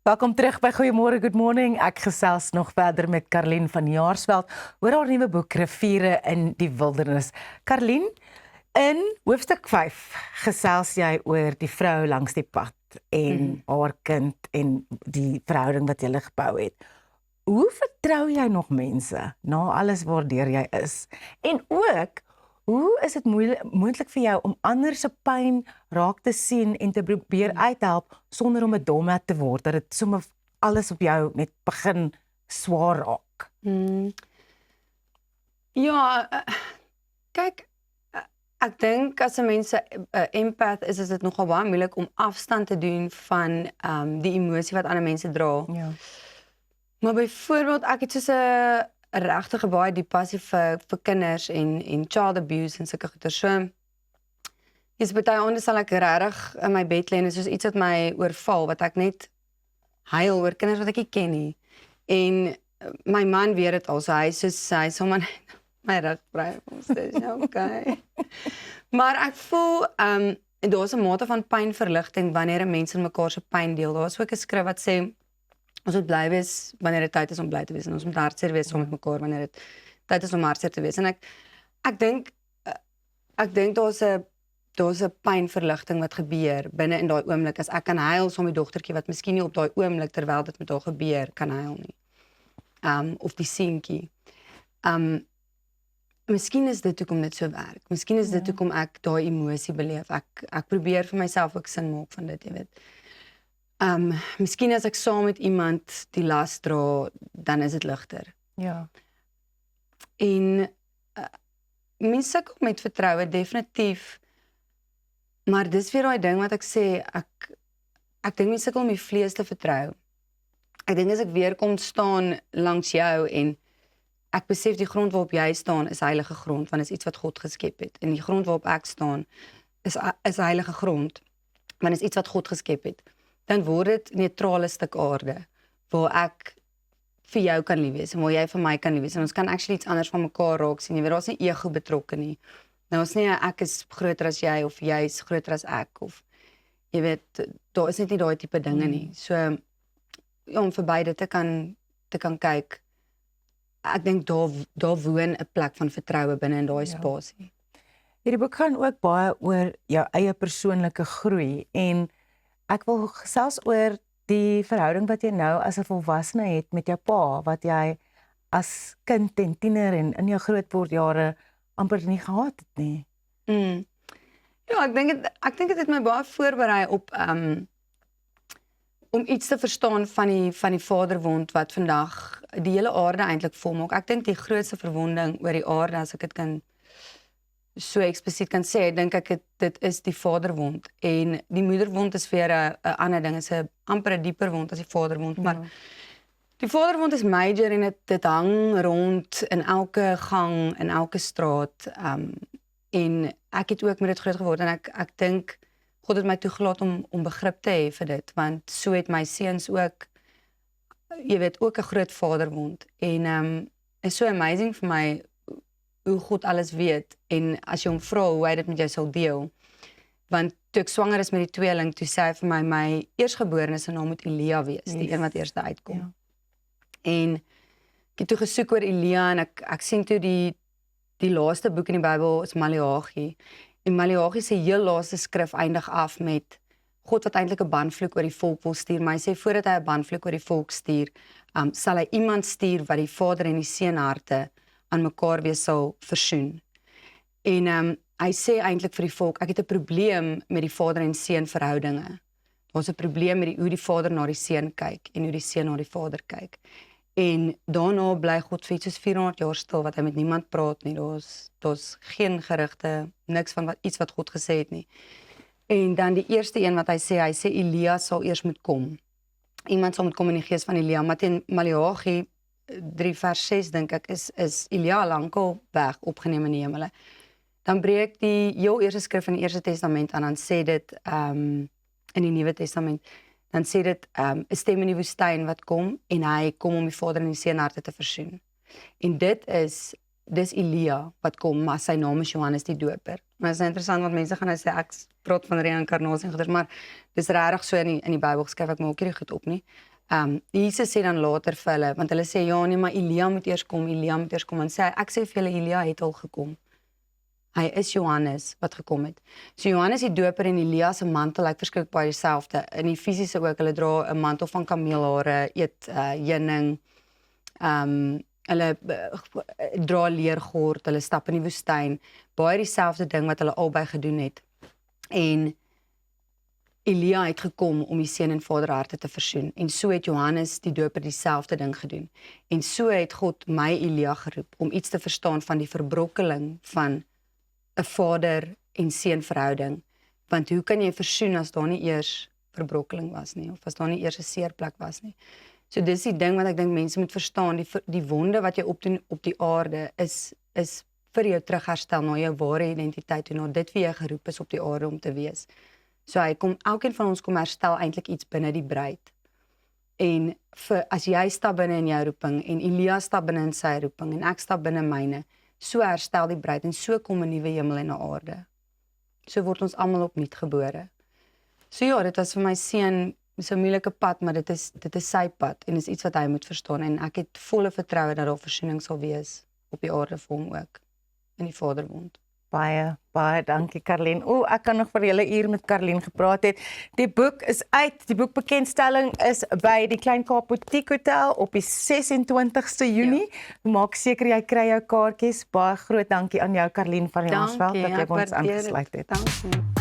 Welkom terug by Goeiemôre, Good Morning. Ek gesels nog verder met Karlien van Jaarsveld oor haar nuwe boek Riviere in die Wildernis. Karlien, in hoofstuk 5 gesels jy oor die vrou langs die pad en haar kind en die verhouding wat jy gebou het. Hoe vertrou jy nog mense na alles waardeur jy is? En ook, hoe is dit moontlik vir jou om ander se pyn raak te sien en te probeer uithelp sonder om 'n dommer te word, dat dit sommer alles op jou net begin swaar raak? Ja, kyk, ek dink as 'n mens 'n empath is dit nogal baie moeilik om afstand te doen van die emosie wat ander mense dra. Ja. Maar byvoorbeeld, ek het soos 'n regtig baie diep passie vir kinders en child abuse en sulke goeie. So, is baie ander sal ek regtig in my bed lê en soos iets wat my oorval, wat ek net huil oor kinders wat ek nie ken nie. En my man weet dit al, so hy sal maar my rug vry om sê, okay. Maar ek voel, daar's 'n mate van pynverligting wanneer 'n mens in mekaar se pyn deel. Daar's ook 'n skrif wat sê, ons moet bly wees wanneer dit tyd is om bly te wees, en ons moet hartseer wees saam met mekaar wanneer dit tyd is om hartseer te wees. En ek dink daar's 'n pynverligting wat gebeur binne in daai oomblik, as ek kan huil saam met die dogtertjie wat miskien nie op daai oomblik terwyl dit met haar gebeur kan huil nie. Of die seentjie. Miskien is dit hoekom dit so werk. Miskien is dit hoekom ek daai emosie beleef. Ek probeer vir myself ook sin maak van dit, jy weet. Miskien as ek saam met iemand die las dra, dan is dit ligter. Ja. En mense sukkel met vertroue, definitief. Maar dis weer daai ding wat ek sê, ek dink mense sukkel om die vlees te vertrou. Ek dink as ek weer kom staan langs jou en ek besef die grond waarop jy staan is heilige grond, want is iets wat God geskep het. En die grond waarop ek staan is heilige grond, want is iets wat God geskep het. Dan word dit 'n neutrale stuk aarde, waar ek vir jou kan lief wees, en waar jy vir my kan lief wees, en ons kan actually iets anders van mekaar raak sien, jy weet, daar's nie ego betrokke nie. Nou is nie ek is groter as jy, of jy is groter as ek, of jy weet, daar is net nie daai tipe dinge nie. So, ja, om verby dit te kan kyk, ek dink daar woon 'n plek van vertroue binne in daai spasie. Hierdie boek gaan ook baie oor jou eie persoonlike groei, en ek wil gesels oor die verhouding wat jy nou as 'n volwassene het met jou pa, wat jy as kind en tiener en in jou grootwordjare amper nie gehad het nie. Ja, ek dink dit het my baie voorberei op om iets te verstaan van die vaderwond wat vandag die hele aarde eintlik volmaak. Ek dink die grootste verwonding oor die aarde, as ek dit kan so eksplisiet kan sê, dink ek dit is die vaderwond. En die moederwond is weer 'n ander ding, is 'n amper 'n dieper wond as die vaderwond, maar die vaderwond is major en dit hang rond in elke gang, in elke straat. En ek het ook met dit groot geword, en ek dink God het my toegelaat om begrip te hê vir dit, want so het my seuns ook, jy weet, ook 'n groot vaderwond. En is so amazing vir my hoe God alles weet, en as jy hom vra hoe hy dit met jou sal deel. Want toe ek swanger is met die tweeling, toe sê hy vir my eersgeborene se naam moet Elia wees, die een wat eers uitkom. Ja. En ek het toe gesoek oor Elia, en ek sien toe die laaste boek in die Bybel is Maleagi. En Maleagi se heel laaste skrif eindig af met God wat eintlik 'n banvloek oor die volk wil stuur, maar hy sê voordat hy 'n banvloek oor die volk stuur, sal hy iemand stuur wat die Vader en die Seun harte aan mekaar weer sal versoen. En hy sê eintlik vir die volk, ek het 'n probleem met die Vader en Seun verhoudinge. Daar's 'n probleem met hoe die Vader na die Seun kyk en hoe die Seun na die Vader kyk. En daarna bly God vir iets soos 400 jaar stil, wat hy met niemand praat nie. Daar's geen gerugte, niks van iets wat God gesê het nie. En dan die eerste een wat hy sê Elia sal eers moet kom. Iemand sal moet kom in die gees van Elia, maar teen Maleagi 3 vers 6 dink ek is Elia lankal weg, opgeneem in die hemele. Dan breek die heel eerste skrif in die Eerste Testament aan, dan sê dit in die Nuwe Testament, dan sê dit 'n stem in die woestyn wat kom, en hy kom om die Vader en die Seun harte te versoen. En dis Elia wat kom, maar sy naam is Johannes die Doper. Maar dit is interessant, want mense gaan nou sê ek praat van reïnkarnasie en goeders, maar dis regtig so in die Bybel geskryf, ek maak hierdie goed op nie. Jesus sê dan later vir hulle, want hulle sê ja nee, maar Elia moet eers kom, en sê ek sê vir julle Elia het al gekom. Hy is Johannes wat gekom het. So Johannes die Doper en Elia se mantel lyk verskriklik baie dieselfde. In die fisiese ook, hulle dra 'n mantel van kameelhare, eet heuning. Hulle dra leergord, hulle stap in die woestyn. Baie dieselfde ding wat hulle albei gedoen het. En Elia het gekom om die seun en vader harte te versoen. En so het Johannes die Doper dieselfde ding gedoen. En so het God my Elia geroep om iets te verstaan van die verbrokkeling van 'n vader en seun verhouding. Want hoe kan jy versoen as daar nie eers verbrokkeling was nie, of as daar nie eers 'n seerplek was nie. So dis die ding wat ek dink mense moet verstaan, die wonde wat jy opdoen op die aarde is vir jou terugherstel na jou ware identiteit en na dit wie jy geroep is op die aarde om te wees. So elkeen van ons kom herstel eintlik iets binne die bruid. En as jy stap binne in jou roeping en Elia stap binne in sy roeping en ek stap binne myne, so herstel die bruid en so kom 'n nuwe hemel en 'n aarde. So word ons almal opnuut gebore. So ja, dit was vir my seun so 'n moeilike pad, maar dit is sy pad en is iets wat hy moet verstaan en ek het volle vertroue dat daar versoening sal wees op die aarde vir hom ook in die Vaderwond. Baie dankie Karlien. Ek kan nog vir 'n hele uur met Karlien gepraat het. Die boek is uit. Die boekbekendstelling is by die Klein Kaap Boutique Hotel op die 26ste Junie. Ja. Maak seker jy kry jou kaartjies. Baie groot dankie aan jou Karlien van Jaarsveld dat jy ons aangesluit het. Dankie.